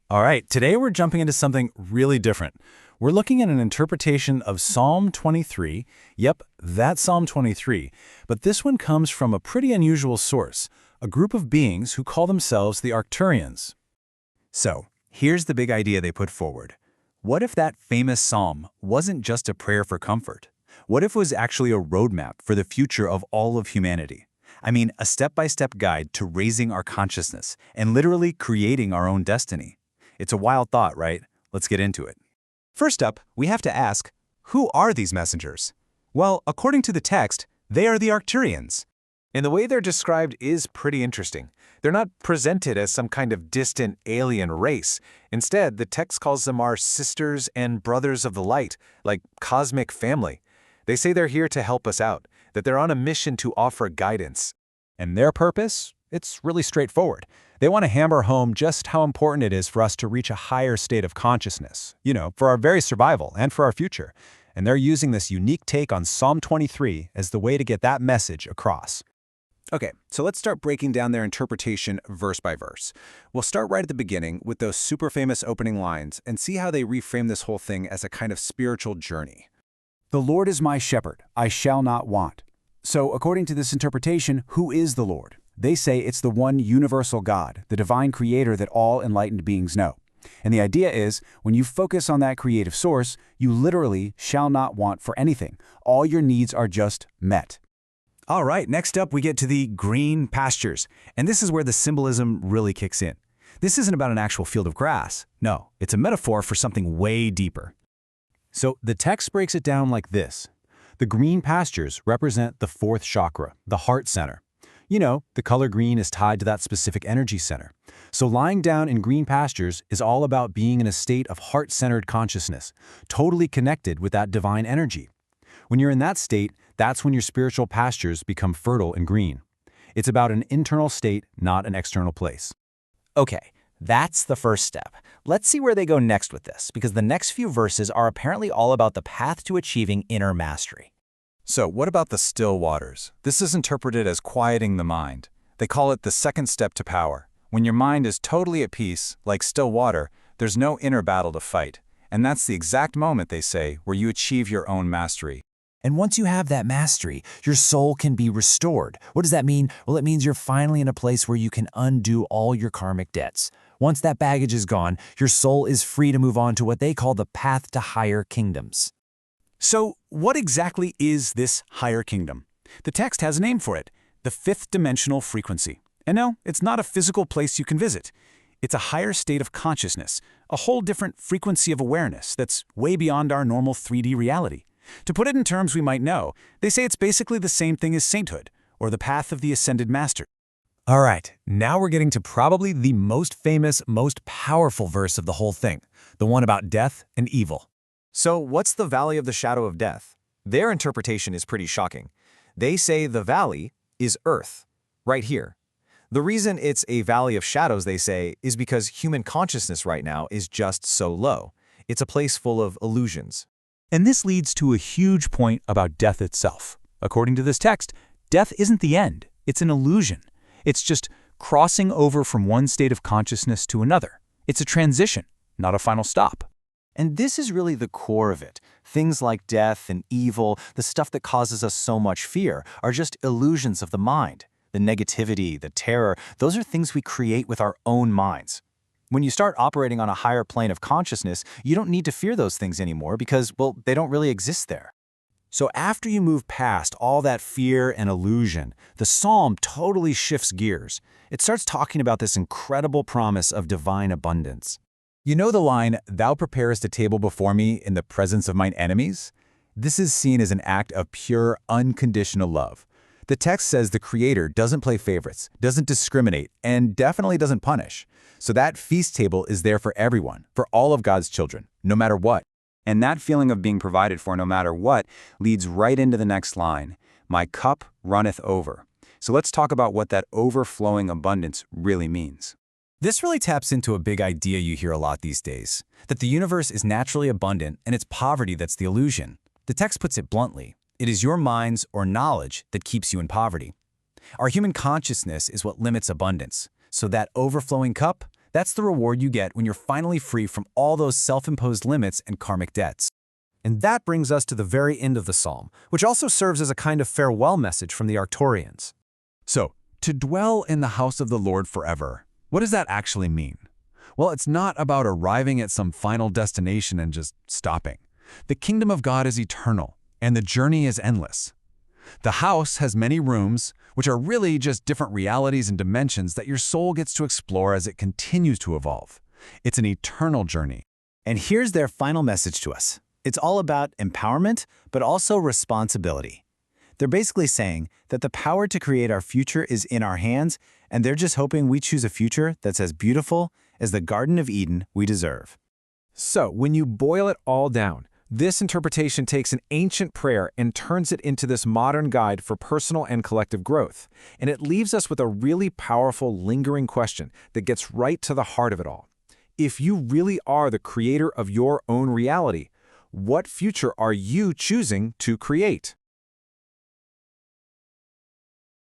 All right, today we're jumping into something really different. We're looking at an interpretation of Psalm 23. Yep, that's Psalm 23. But this one comes from a pretty unusual source, a group of beings who call themselves the Arcturians. So, here's the big idea they put forward. What if that famous psalm wasn't just a prayer for comfort? What if it was actually a roadmap for the future of all of humanity? I mean, a step-by-step guide to raising our consciousness and literally creating our own destiny. It's a wild thought, right? Let's get into it. First up, we have to ask, who are these messengers? Well, according to the text, they are the Arcturians. And the way they're described is pretty interesting. They're not presented as some kind of distant alien race. Instead, the text calls them our sisters and brothers of the light, like cosmic family. They say they're here to help us out, that they're on a mission to offer guidance. And their purpose? It's really straightforward. They want to hammer home just how important it is for us to reach a higher state of consciousness, for our very survival and for our future. And they're using this unique take on Psalm 23 as the way to get that message across. Okay, so let's start breaking down their interpretation verse by verse. We'll start right at the beginning with those super famous opening lines and see how they reframe this whole thing as a kind of spiritual journey. The Lord is my shepherd, I shall not want. So according to this interpretation, who is the Lord? They say it's the one universal God, the divine creator that all enlightened beings know. And the idea is, when you focus on that creative source, you literally shall not want for anything. All your needs are just met. All right, next up we get to the green pastures. And this is where the symbolism really kicks in. This isn't about an actual field of grass. No, it's a metaphor for something way deeper. So the text breaks it down like this. The green pastures represent the fourth chakra, the heart center. The color green is tied to that specific energy center. So lying down in green pastures is all about being in a state of heart-centered consciousness, totally connected with that divine energy. When you're in that state, that's when your spiritual pastures become fertile and green. It's about an internal state, not an external place. Okay, that's the first step. Let's see where they go next with this, because the next few verses are apparently all about the path to achieving inner mastery. So what about the still waters? This is interpreted as quieting the mind. They call it the second step to power. When your mind is totally at peace, like still water, there's no inner battle to fight. And that's the exact moment, they say, where you achieve your own mastery. And once you have that mastery, your soul can be restored. What does that mean? Well, it means you're finally in a place where you can undo all your karmic debts. Once that baggage is gone, your soul is free to move on to what they call the path to higher kingdoms. So what exactly is this higher kingdom? The text has a name for it, the fifth dimensional frequency. And no, it's not a physical place you can visit. It's a higher state of consciousness, a whole different frequency of awareness that's way beyond our normal 3D reality. To put it in terms we might know, they say it's basically the same thing as sainthood, or the path of the ascended master. All right, now we're getting to probably the most famous, most powerful verse of the whole thing, the one about death and evil. So what's the valley of the shadow of death? Their interpretation is pretty shocking. They say the valley is Earth, right here. The reason it's a valley of shadows, they say, is because human consciousness right now is just so low. It's a place full of illusions. And this leads to a huge point about death itself. According to this text, death isn't the end. It's an illusion. It's just crossing over from one state of consciousness to another. It's a transition, not a final stop. And this is really the core of it. Things like death and evil, the stuff that causes us so much fear, are just illusions of the mind. The negativity, the terror, those are things we create with our own minds. When you start operating on a higher plane of consciousness, you don't need to fear those things anymore because, well, they don't really exist there. So after you move past all that fear and illusion, the psalm totally shifts gears. It starts talking about this incredible promise of divine abundance. You know the line, "Thou preparest a table before me in the presence of mine enemies"? This is seen as an act of pure, unconditional love. The text says the Creator doesn't play favorites, doesn't discriminate, and definitely doesn't punish. So that feast table is there for everyone, for all of God's children, no matter what. And that feeling of being provided for no matter what leads right into the next line, "My cup runneth over." So let's talk about what that overflowing abundance really means. This really taps into a big idea you hear a lot these days, that the universe is naturally abundant and it's poverty that's the illusion. The text puts it bluntly, it is your minds or knowledge that keeps you in poverty. Our human consciousness is what limits abundance, so that overflowing cup, That's the reward you get when you're finally free from all those self-imposed limits and karmic debts. And that brings us to the very end of the psalm, which also serves as a kind of farewell message from the Arcturians. So, to dwell in the house of the Lord forever, what does that actually mean? Well, it's not about arriving at some final destination and just stopping. The kingdom of God is eternal, and the journey is endless. The house has many rooms, which are really just different realities and dimensions that your soul gets to explore as it continues to evolve. It's an eternal journey. And here's their final message to us. It's all about empowerment, but also responsibility. They're basically saying that the power to create our future is in our hands, and they're just hoping we choose a future that's as beautiful as the Garden of Eden we deserve. So, when you boil it all down, this interpretation takes an ancient prayer and turns it into this modern guide for personal and collective growth. And it leaves us with a really powerful, lingering question that gets right to the heart of it all. If you really are the creator of your own reality, what future are you choosing to create?